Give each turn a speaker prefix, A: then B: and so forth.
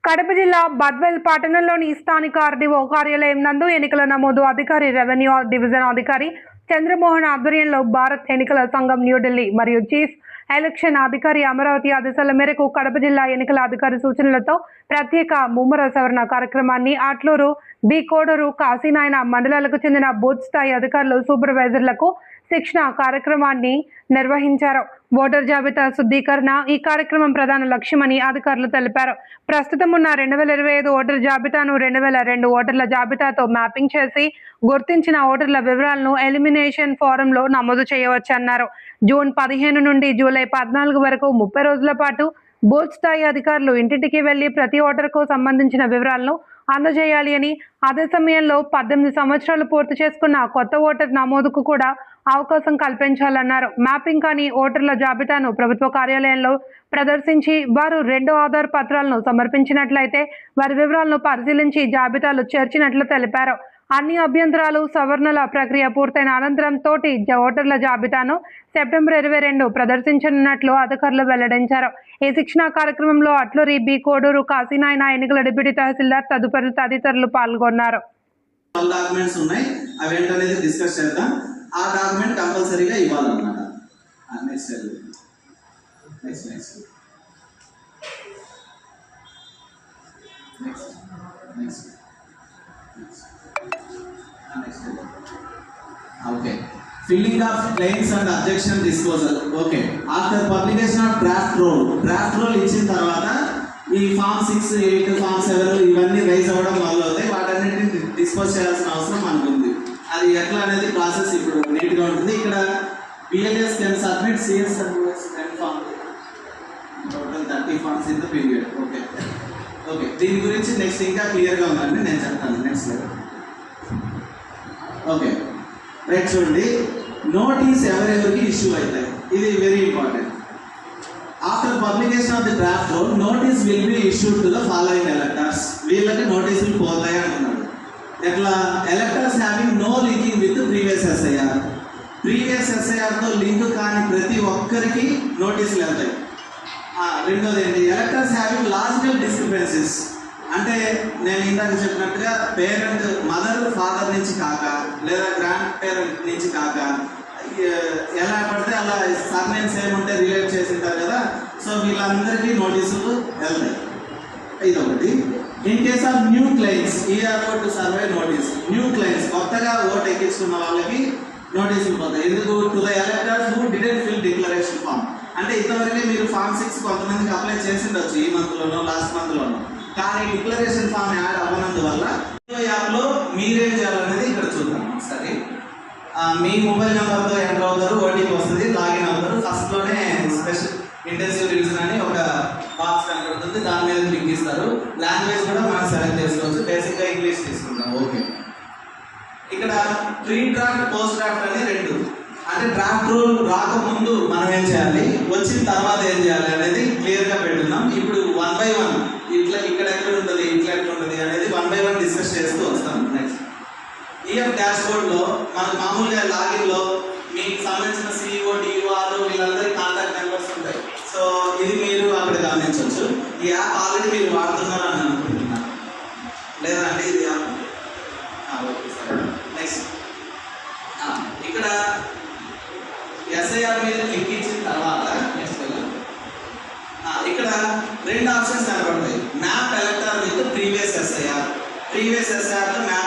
A: కడప జిల్లా బద్వేల్ పట్టణంలోని స్థానిక ఆర్డీఓ కార్యాలయం నందు ఎన్నికల నమోదు అధికారి రెవెన్యూ డివిజన్ అధికారి చంద్రమోహన్ ఆధ్వర్యంలో భారత్ ఎన్నికల సంఘం న్యూఢిల్లీ మరియు చీఫ్ ఎలక్షన్ అధికారి అమరావతి ఆదేశాల మేరకు కడప జిల్లా ఎన్నికల అధికారి సూచనలతో ప్రత్యేక ముమ్మర సవరణ కార్యక్రమాన్ని అట్లూరు, బి కోడూరు, కాశీనాయన మండలాలకు చెందిన బూత్ స్థాయి అధికారులు, సూపర్వైజర్లకు శిక్షణ కార్యక్రమాన్ని నిర్వహించారు. ఓటర్ జాబితా శుద్ధీకరణ ఈ కార్యక్రమం ప్రధాన లక్ష్యమని అధికారులు తెలిపారు. ప్రస్తుతం ఉన్న 2025 ఓటర్ జాబితాను 2002 ఓటర్ల జాబితాతో మ్యాపింగ్ చేసి గుర్తించిన ఓటర్ల వివరాలను ఎలిమినేషన్ ఫారంలో నమోదు చేయవచ్చన్నారు. జూన్ 15 నుండి జూలై 14 వరకు 30 రోజుల పాటు బూత్ స్థాయి అధికారులు ఇంటింటికి వెళ్లి ప్రతి ఓటర్కు సంబంధించిన వివరాలను అందజేయాలి అని, అదే సమయంలో 18 సంవత్సరాలు పూర్తి చేసుకున్న కొత్త ఓటర్ నమోదుకు కూడా అవకాశం కల్పించాలన్నారు. మ్యాపింగ్ కాని ఓటర్ల జాబితాను ప్రభుత్వ కార్యాలయంలో ప్రదర్శించి వారు 2 ఆధార్ పత్రాలను సమర్పించినట్లయితే వారి వివరాలను పరిశీలించి జాబితాలు చేర్చినట్లు తెలిపారు. అన్ని అభ్యంతరాలు, సవరణల ప్రక్రియ పూర్తయిన అనంతరం తోటి ఓటర్ల జాబితాను సెప్టెంబర్ 22 ప్రదర్శించనున్నట్లు అధికారులు వెల్లడించారు. ఈ శిక్షణా కార్యక్రమంలో అట్లూరి, బి కోడూరు, కాశీనాయన ఎన్నికల డిప్యూటీ తహసీల్దార్ తదితరులు పాల్గొన్నారు.
B: ఆ డాక్యుమెంట్ కంపల్సరీగా ఇవ్వాలన్నమాట. Okay. Filling of claims and objection disposal. Okay. After publication of draft roll ఇచ్చిన తర్వాత ఈ ఫామ్ 6, 8, ఫామ్ 7 ఇవన్నీ రైజ్ అవ్వడం మొదలవుతాయి. వాటన్నిటిని డిస్పోజ్ చేయాల్సిన అవసరం మనకు ఉంది. అది ఎట్లా అనేది ప్రాసెస్ ఇప్పుడు నీట్గా ఉంటుంది. ఇక్కడ BLS can submit CS and OS and form total 30 forms in the period. Okay దీని గురించి నెక్స్ట్ ఇంకా క్లియర్గా ఉందండి, నేను చెప్తాను నెక్స్ట్ లెవెల్. ఓకే రైట్, చూడండి. నోటీస్ ఎవరెవరికి ఇష్యూ అవుతాయి, ఇది very important. After publication of the draft roll notice will be issued to the following electors. వీళ్ళకి నోటీసులు పోతాయి అంటున్నాడు. ఎట్లా? Electors having no linking with previous SIR. Previous SIRతో లింక్ కాని ప్రతి ఒక్కరికి నోటీసులు వెళ్తాయి. రెండోది ఏంటి? Electors having logical discrepancies. అంటే నేను ఇందాక చెప్పినట్టుగా పేరెంట్ మదర్ ఫాదర్ నుంచి కాక, లేదా గ్రాండ్ పేరెంట్ నుంచి కాక, ఎలా పడితే అలా సర్నేమ్స్ ఏముంటే రిలేట్ చేసి ఉంటారు కదా, సో వీళ్ళందరికీ నోటీసులు వెళ్తాయి. ఇదొకటి. In case of new claims, ERO to survey notice. New claims, కొత్తగా ఓట్ ఎక్కించుకున్న వాళ్ళకి నోటీసులు పోతాయి. ఎందుకు? To the electors who didn't fill declaration form. అంటే ఇంతవరకే మీరు ఫామ్ 6 కొంతమందికి అప్లై చేసి ఉండొచ్చు, ఈ మంత్లోనో లాస్ట్ మంత్లోనో, కానీ డిక్లరేషన్ ఫామ్ యాడ్ అవ్వనందువల్ల యాప్లో మీరేం చేయాలనేది ఇక్కడ చూద్దాం. సరే, మీ మొబైల్ నెంబర్తో ఎంటర్ అవుతారు, ఓటీపీ వస్తుంది, లాగిన్ అవుతారు. ఫస్ట్లోనే స్పెషల్ ఇంటెన్సివ్ రివిజన్ అని ఒక బాక్స్ కనబడుతుంది, దాని మీద క్లిక్ ఇస్తారు. లాంగ్వేజ్ కూడా మనం సెలెక్ట్ చేసుకోవచ్చు. బేసిక్గా ఇంగ్లీష్ తీసుకుంటాం. ఓకే, ఇక్కడ ప్రీ డ్రాఫ్ట్, పోస్ట్ డ్రాఫ్ట్ అని 2. అంటే డ్రాఫ్ట్ రూల్ రాకముందు మనం ఏం చేయాలి, వచ్చిన తర్వాత ఏం చేయాలి అనేది క్లియర్గా పెట్టున్నాం. ఇప్పుడు 1 by 1 ఇట్లా ఇక్కడ ఎక్కడ ఉంటుంది, ఇట్లా ఎక్కడ ఉంటుంది అనేది 1 by 1 డిస్కస్ చేస్తూ వస్తాం. నెక్స్ట్ EF డాష్ బోర్డ్లో మనకు మామూలుగా లాగిన్లో మీకు సంబంధించిన CEO, DOR వీళ్ళందరి కాంటాక్ట్ నెంబర్స్ ఉంటాయి. సో ఇది మీరు అక్కడ గమనించవచ్చు. ఈ యాప్ ఆల్రెడీ మీరు వాడుతున్నారు అని అనుకుంటున్నాను, లేదా అంటే ఇది యాప్. ఓకే సార్, నెక్స్ట్ ఇక్కడ SIR మీద క్లిక్ ఇచ్చిన తర్వాత ఇక్కడ 2 ఆప్షన్స్ కనబడతాయి. Map ఎలక్టర్ with previous SIR. Previous SIR లో మ్యాప్